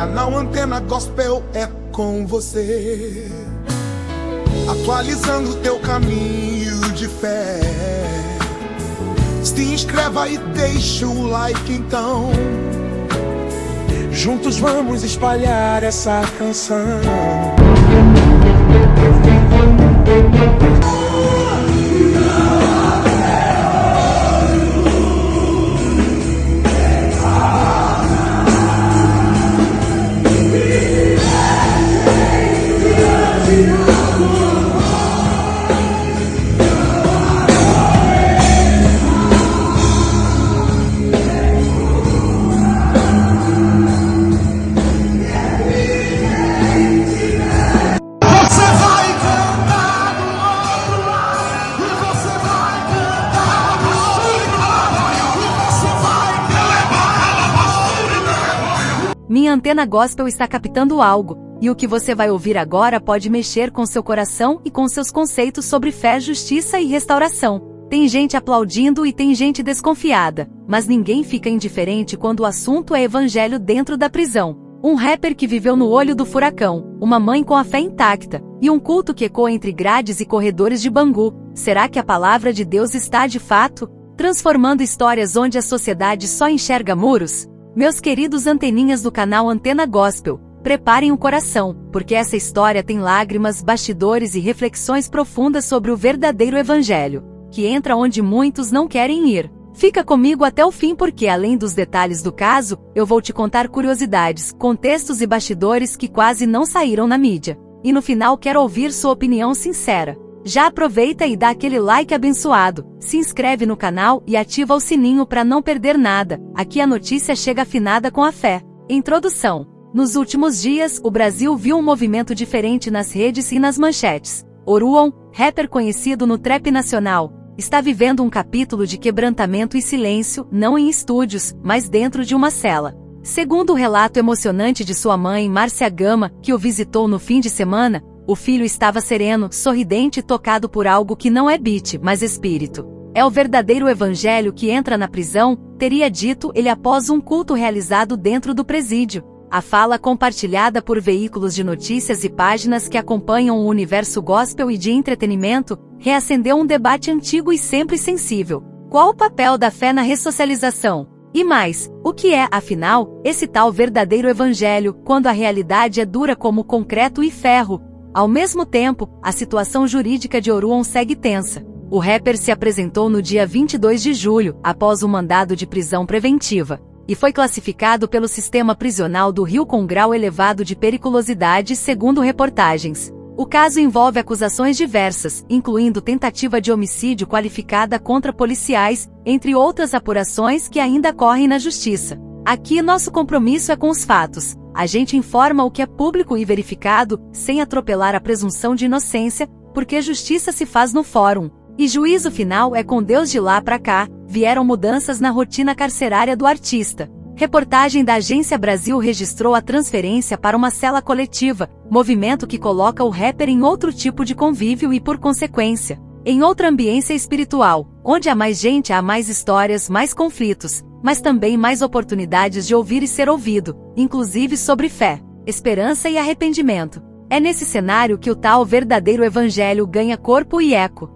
Canal Antena Gospel é com você, atualizando teu caminho de fé. Se inscreva e deixa o like então. Juntos vamos espalhar essa canção. Minha Antena Gospel está captando algo, e o que você vai ouvir agora pode mexer com seu coração e com seus conceitos sobre fé, justiça e restauração. Tem gente aplaudindo e tem gente desconfiada, mas ninguém fica indiferente quando o assunto é evangelho dentro da prisão. Um rapper que viveu no olho do furacão, uma mãe com a fé intacta, e um culto que ecoa entre grades e corredores de Bangu. Será que a palavra de Deus está de fato transformando histórias onde a sociedade só enxerga muros? Meus queridos anteninhas do canal Antena Gospel, preparem o coração, porque essa história tem lágrimas, bastidores e reflexões profundas sobre o verdadeiro evangelho, que entra onde muitos não querem ir. Fica comigo até o fim porque, além dos detalhes do caso, eu vou te contar curiosidades, contextos e bastidores que quase não saíram na mídia. E no final quero ouvir sua opinião sincera. Já aproveita e dá aquele like abençoado, se inscreve no canal e ativa o sininho para não perder nada. Aqui a notícia chega afinada com a fé. Introdução. Nos últimos dias, o Brasil viu um movimento diferente nas redes e nas manchetes. Oruan, rapper conhecido no trap nacional, está vivendo um capítulo de quebrantamento e silêncio, não em estúdios, mas dentro de uma cela. Segundo o relato emocionante de sua mãe, Márcia Gama, que o visitou no fim de semana, o filho estava sereno, sorridente e tocado por algo que não é beat, mas espírito. É o verdadeiro evangelho que entra na prisão, teria dito ele após um culto realizado dentro do presídio. A fala, compartilhada por veículos de notícias e páginas que acompanham o universo gospel e de entretenimento, reacendeu um debate antigo e sempre sensível. Qual o papel da fé na ressocialização? E mais, o que é, afinal, esse tal verdadeiro evangelho, quando a realidade é dura como concreto e ferro? Ao mesmo tempo, a situação jurídica de Oruan segue tensa. O rapper se apresentou no dia 22 de julho, após um mandado de prisão preventiva, e foi classificado pelo sistema prisional do Rio com grau elevado de periculosidade, segundo reportagens. O caso envolve acusações diversas, incluindo tentativa de homicídio qualificada contra policiais, entre outras apurações que ainda correm na justiça. Aqui nosso compromisso é com os fatos. A gente informa o que é público e verificado, sem atropelar a presunção de inocência, porque justiça se faz no fórum. E juízo final é com Deus. De lá pra cá, vieram mudanças na rotina carcerária do artista. Reportagem da Agência Brasil registrou a transferência para uma cela coletiva, movimento que coloca o rapper em outro tipo de convívio e, por consequência, em outra ambiência espiritual, onde há mais gente, há mais histórias, mais conflitos, mas também mais oportunidades de ouvir e ser ouvido, inclusive sobre fé, esperança e arrependimento. É nesse cenário que o tal verdadeiro evangelho ganha corpo e eco.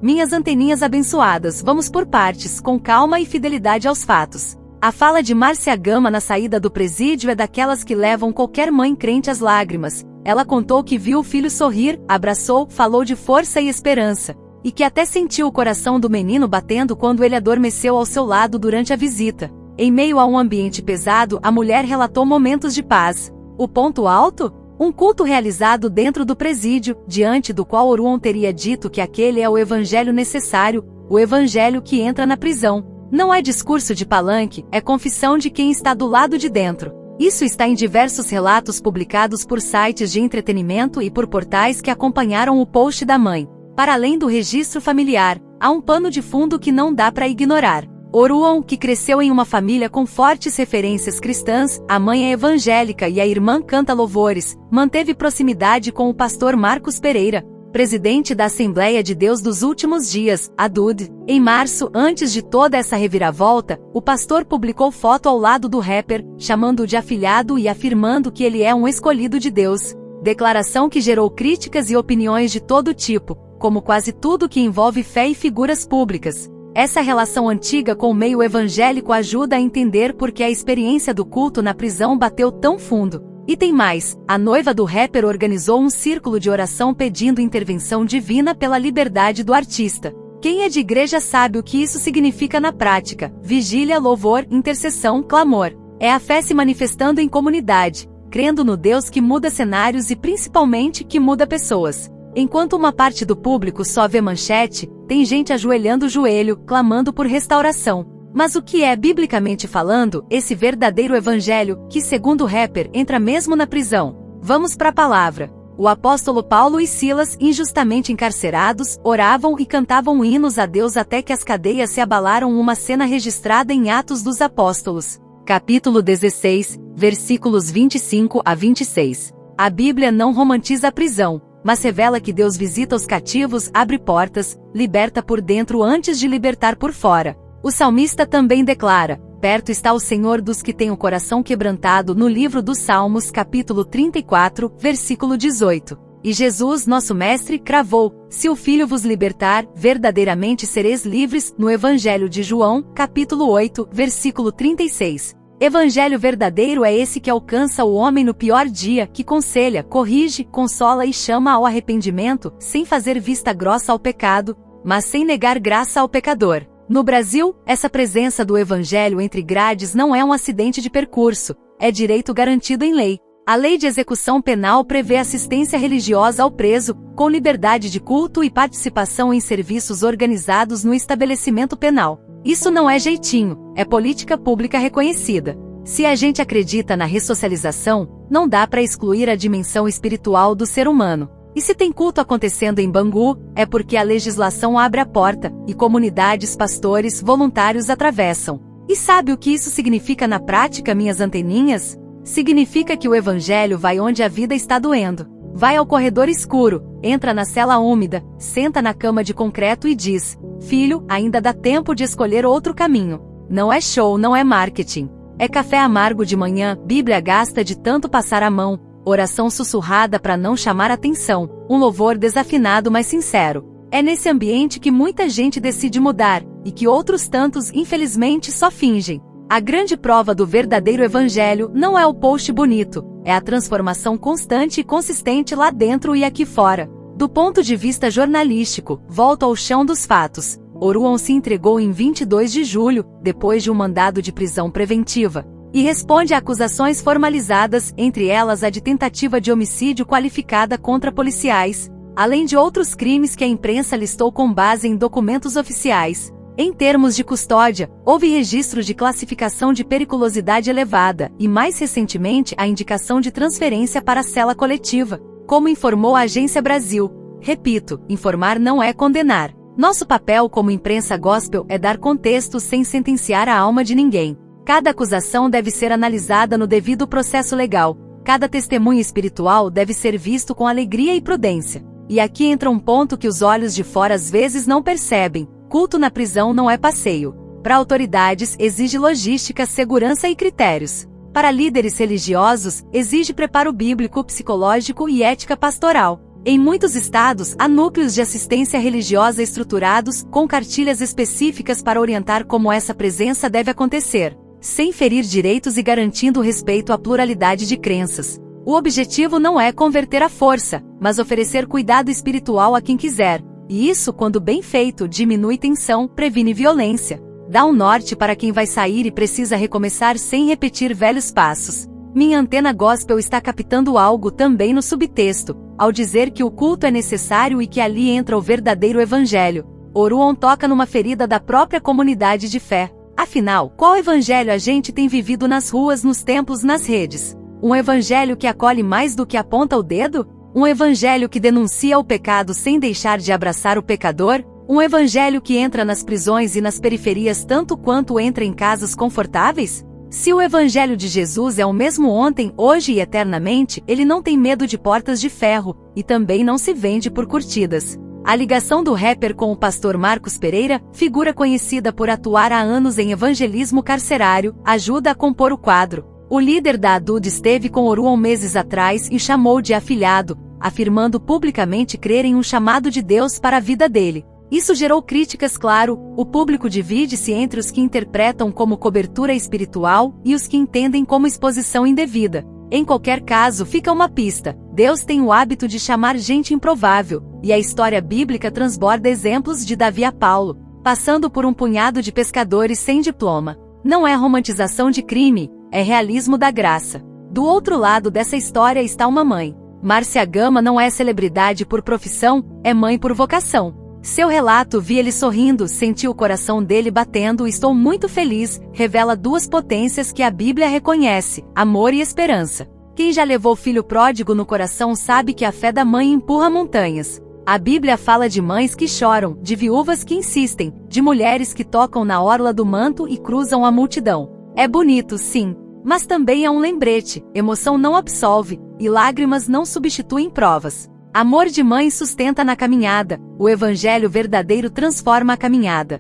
Minhas anteninhas abençoadas, vamos por partes, com calma e fidelidade aos fatos. A fala de Márcia Gama na saída do presídio é daquelas que levam qualquer mãe crente às lágrimas. Ela contou que viu o filho sorrir, abraçou, falou de força e esperança, e que até sentiu o coração do menino batendo quando ele adormeceu ao seu lado durante a visita. Em meio a um ambiente pesado, a mulher relatou momentos de paz. O ponto alto? Um culto realizado dentro do presídio, diante do qual Oruan teria dito que aquele é o evangelho necessário, o evangelho que entra na prisão. Não é discurso de palanque, é confissão de quem está do lado de dentro. Isso está em diversos relatos publicados por sites de entretenimento e por portais que acompanharam o post da mãe. Para além do registro familiar, há um pano de fundo que não dá para ignorar. Oruan, que cresceu em uma família com fortes referências cristãs, a mãe é evangélica e a irmã canta louvores, manteve proximidade com o pastor Marcos Pereira, presidente da Assembleia de Deus dos Últimos Dias, ADUD. Em março, antes de toda essa reviravolta, o pastor publicou foto ao lado do rapper, chamando-o de afilhado e afirmando que ele é um escolhido de Deus. Declaração que gerou críticas e opiniões de todo tipo, como quase tudo que envolve fé e figuras públicas. Essa relação antiga com o meio evangélico ajuda a entender por que a experiência do culto na prisão bateu tão fundo. E tem mais, a noiva do rapper organizou um círculo de oração pedindo intervenção divina pela liberdade do artista. Quem é de igreja sabe o que isso significa na prática: vigília, louvor, intercessão, clamor. É a fé se manifestando em comunidade, crendo no Deus que muda cenários e principalmente que muda pessoas. Enquanto uma parte do público só vê manchete, tem gente ajoelhando o joelho, clamando por restauração. Mas o que é, biblicamente falando, esse verdadeiro evangelho, que segundo o rapper, entra mesmo na prisão? Vamos para a palavra. O apóstolo Paulo e Silas, injustamente encarcerados, oravam e cantavam hinos a Deus até que as cadeias se abalaram, uma cena registrada em Atos dos Apóstolos. Capítulo 16, versículos 25 a 26. A Bíblia não romantiza a prisão, mas revela que Deus visita os cativos, abre portas, liberta por dentro antes de libertar por fora. O salmista também declara: perto está o Senhor dos que têm o coração quebrantado, no livro dos Salmos, capítulo 34, versículo 18. E Jesus, nosso mestre, cravou: se o Filho vos libertar, verdadeiramente sereis livres, no Evangelho de João, capítulo 8, versículo 36. Evangelho verdadeiro é esse que alcança o homem no pior dia, que conselha, corrige, consola e chama ao arrependimento, sem fazer vista grossa ao pecado, mas sem negar graça ao pecador. No Brasil, essa presença do Evangelho entre grades não é um acidente de percurso, é direito garantido em lei. A Lei de Execução Penal prevê assistência religiosa ao preso, com liberdade de culto e participação em serviços organizados no estabelecimento penal. Isso não é jeitinho, é política pública reconhecida. Se a gente acredita na ressocialização, não dá para excluir a dimensão espiritual do ser humano. E se tem culto acontecendo em Bangu, é porque a legislação abre a porta, e comunidades, pastores, voluntários atravessam. E sabe o que isso significa na prática, minhas anteninhas? Significa que o evangelho vai onde a vida está doendo. Vai ao corredor escuro, entra na cela úmida, senta na cama de concreto e diz: filho, ainda dá tempo de escolher outro caminho. Não é show, não é marketing. É café amargo de manhã, Bíblia gasta de tanto passar a mão, oração sussurrada para não chamar atenção, um louvor desafinado mas sincero. É nesse ambiente que muita gente decide mudar, e que outros tantos, infelizmente, só fingem. A grande prova do verdadeiro evangelho não é o post bonito, é a transformação constante e consistente lá dentro e aqui fora. Do ponto de vista jornalístico, volto ao chão dos fatos. Oruan se entregou em 22 de julho, depois de um mandado de prisão preventiva, e responde a acusações formalizadas, entre elas a de tentativa de homicídio qualificada contra policiais, além de outros crimes que a imprensa listou com base em documentos oficiais. Em termos de custódia, houve registro de classificação de periculosidade elevada e, mais recentemente, a indicação de transferência para a cela coletiva, como informou a Agência Brasil. Repito, informar não é condenar. Nosso papel como imprensa gospel é dar contexto sem sentenciar a alma de ninguém. Cada acusação deve ser analisada no devido processo legal. Cada testemunho espiritual deve ser visto com alegria e prudência. E aqui entra um ponto que os olhos de fora às vezes não percebem. Culto na prisão não é passeio. Para autoridades, exige logística, segurança e critérios. Para líderes religiosos, exige preparo bíblico, psicológico e ética pastoral. Em muitos estados, há núcleos de assistência religiosa estruturados, com cartilhas específicas para orientar como essa presença deve acontecer, sem ferir direitos e garantindo o respeito à pluralidade de crenças. O objetivo não é converter à força, mas oferecer cuidado espiritual a quem quiser. E isso, quando bem feito, diminui tensão, previne violência. Dá um norte para quem vai sair e precisa recomeçar sem repetir velhos passos. Minha antena gospel está captando algo também no subtexto, ao dizer que o culto é necessário e que ali entra o verdadeiro evangelho. Oruan toca numa ferida da própria comunidade de fé. Afinal, qual evangelho a gente tem vivido nas ruas, nos templos, nas redes? Um evangelho que acolhe mais do que aponta o dedo? Um evangelho que denuncia o pecado sem deixar de abraçar o pecador? Um evangelho que entra nas prisões e nas periferias tanto quanto entra em casas confortáveis? Se o Evangelho de Jesus é o mesmo ontem, hoje e eternamente, ele não tem medo de portas de ferro, e também não se vende por curtidas. A ligação do rapper com o pastor Marcos Pereira, figura conhecida por atuar há anos em evangelismo carcerário, ajuda a compor o quadro. O líder da ADUD esteve com Oruan meses atrás e chamou de afilhado, afirmando publicamente crer em um chamado de Deus para a vida dele. Isso gerou críticas, claro. O público divide-se entre os que interpretam como cobertura espiritual e os que entendem como exposição indevida. Em qualquer caso, fica uma pista: Deus tem o hábito de chamar gente improvável, e a história bíblica transborda exemplos de Davi a Paulo, passando por um punhado de pescadores sem diploma. Não é romantização de crime, é realismo da graça. Do outro lado dessa história está uma mãe. Márcia Gama não é celebridade por profissão, é mãe por vocação. Seu relato: vi ele sorrindo, senti o coração dele batendo, estou muito feliz, revela duas potências que a Bíblia reconhece: amor e esperança. Quem já levou filho pródigo no coração sabe que a fé da mãe empurra montanhas. A Bíblia fala de mães que choram, de viúvas que insistem, de mulheres que tocam na orla do manto e cruzam a multidão. É bonito, sim, mas também é um lembrete: emoção não absolve, e lágrimas não substituem provas. Amor de mãe sustenta na caminhada, o evangelho verdadeiro transforma a caminhada.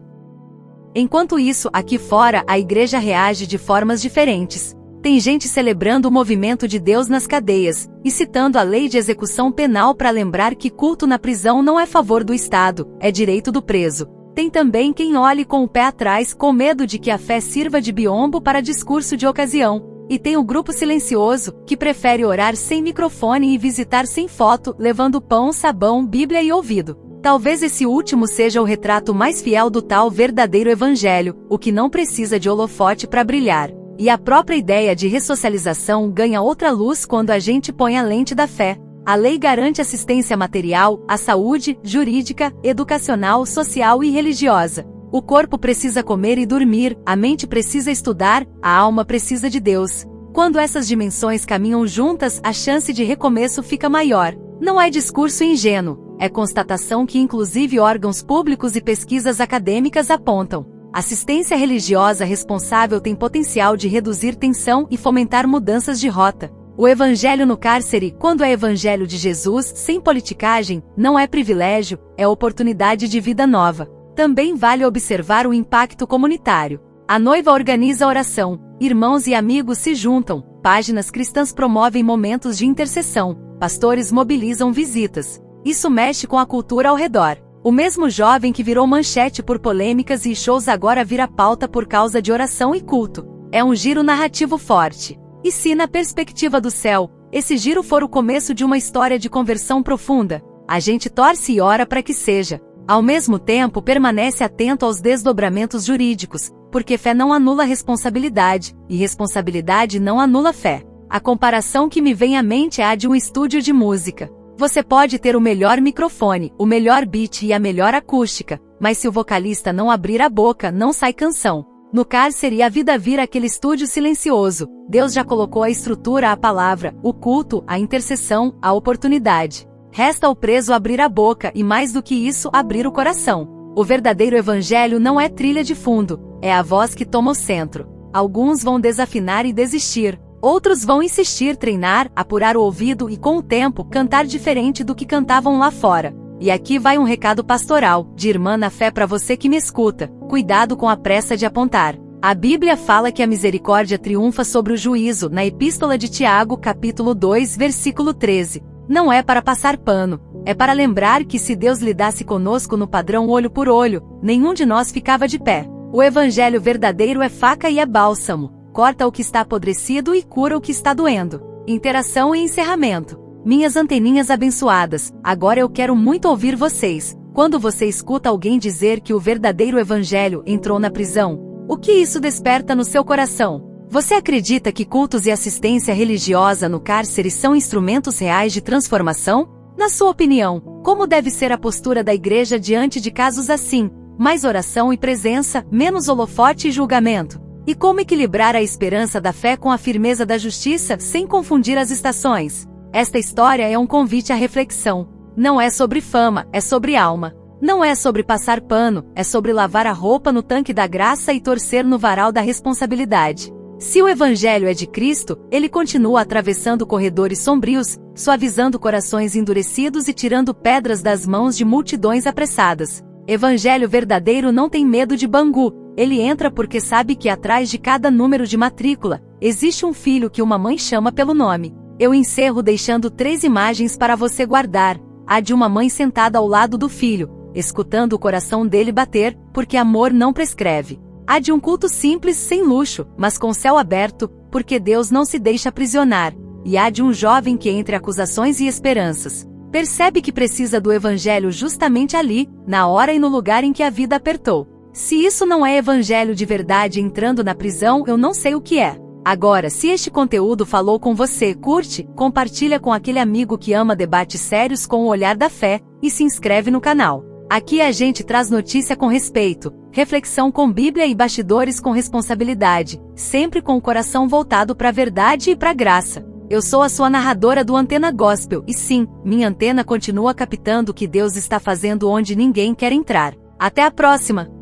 Enquanto isso, aqui fora, a igreja reage de formas diferentes. Tem gente celebrando o movimento de Deus nas cadeias, e citando a lei de execução penal para lembrar que culto na prisão não é favor do Estado, é direito do preso. Tem também quem olhe com o pé atrás, com medo de que a fé sirva de biombo para discurso de ocasião. E tem o grupo silencioso, que prefere orar sem microfone e visitar sem foto, levando pão, sabão, Bíblia e ouvido. Talvez esse último seja o retrato mais fiel do tal verdadeiro evangelho, o que não precisa de holofote para brilhar. E a própria ideia de ressocialização ganha outra luz quando a gente põe a lente da fé. A lei garante assistência material, a saúde, jurídica, educacional, social e religiosa. O corpo precisa comer e dormir, a mente precisa estudar, a alma precisa de Deus. Quando essas dimensões caminham juntas, a chance de recomeço fica maior. Não é discurso ingênuo, é constatação que inclusive órgãos públicos e pesquisas acadêmicas apontam. Assistência religiosa responsável tem potencial de reduzir tensão e fomentar mudanças de rota. O evangelho no cárcere, quando é evangelho de Jesus, sem politicagem, não é privilégio, é oportunidade de vida nova. Também vale observar o impacto comunitário. A noiva organiza oração, irmãos e amigos se juntam, páginas cristãs promovem momentos de intercessão, pastores mobilizam visitas. Isso mexe com a cultura ao redor. O mesmo jovem que virou manchete por polêmicas e shows agora vira pauta por causa de oração e culto. É um giro narrativo forte. E se, na perspectiva do céu, esse giro for o começo de uma história de conversão profunda, a gente torce e ora para que seja. Ao mesmo tempo, permanece atento aos desdobramentos jurídicos, porque fé não anula responsabilidade, e responsabilidade não anula fé. A comparação que me vem à mente é a de um estúdio de música. Você pode ter o melhor microfone, o melhor beat e a melhor acústica, mas se o vocalista não abrir a boca, não sai canção. No cárcere a vida vira aquele estúdio silencioso. Deus já colocou a estrutura, a palavra, o culto, a intercessão, a oportunidade. Resta ao preso abrir a boca e, mais do que isso, abrir o coração. O verdadeiro evangelho não é trilha de fundo, é a voz que toma o centro. Alguns vão desafinar e desistir, outros vão insistir, treinar, apurar o ouvido e, com o tempo, cantar diferente do que cantavam lá fora. E aqui vai um recado pastoral, de irmã na fé para você que me escuta: cuidado com a pressa de apontar. A Bíblia fala que a misericórdia triunfa sobre o juízo, na Epístola de Tiago, capítulo 2, versículo 13. Não é para passar pano, é para lembrar que se Deus lidasse conosco no padrão olho por olho, nenhum de nós ficava de pé. O evangelho verdadeiro é faca e é bálsamo, corta o que está apodrecido e cura o que está doendo. Interação e encerramento. Minhas anteninhas abençoadas, agora eu quero muito ouvir vocês. Quando você escuta alguém dizer que o verdadeiro evangelho entrou na prisão, o que isso desperta no seu coração? Você acredita que cultos e assistência religiosa no cárcere são instrumentos reais de transformação? Na sua opinião, como deve ser a postura da igreja diante de casos assim? Mais oração e presença, menos holofote e julgamento. E como equilibrar a esperança da fé com a firmeza da justiça, sem confundir as estações? Esta história é um convite à reflexão. Não é sobre fama, é sobre alma. Não é sobre passar pano, é sobre lavar a roupa no tanque da graça e torcer no varal da responsabilidade. Se o Evangelho é de Cristo, ele continua atravessando corredores sombrios, suavizando corações endurecidos e tirando pedras das mãos de multidões apressadas. Evangelho verdadeiro não tem medo de Bangu, ele entra porque sabe que atrás de cada número de matrícula, existe um filho que uma mãe chama pelo nome. Eu encerro deixando 3 imagens para você guardar. A de uma mãe sentada ao lado do filho, escutando o coração dele bater, porque amor não prescreve. A de um culto simples, sem luxo, mas com céu aberto, porque Deus não se deixa aprisionar. E a de um jovem que entre acusações e esperanças, percebe que precisa do Evangelho justamente ali, na hora e no lugar em que a vida apertou. Se isso não é Evangelho de verdade entrando na prisão, eu não sei o que é. Agora, se este conteúdo falou com você, curte, compartilha com aquele amigo que ama debates sérios com o olhar da fé, e se inscreve no canal. Aqui a gente traz notícia com respeito, reflexão com Bíblia e bastidores com responsabilidade, sempre com o coração voltado para a verdade e para a graça. Eu sou a sua narradora do Antena Gospel e sim, minha antena continua captando o que Deus está fazendo onde ninguém quer entrar. Até a próxima!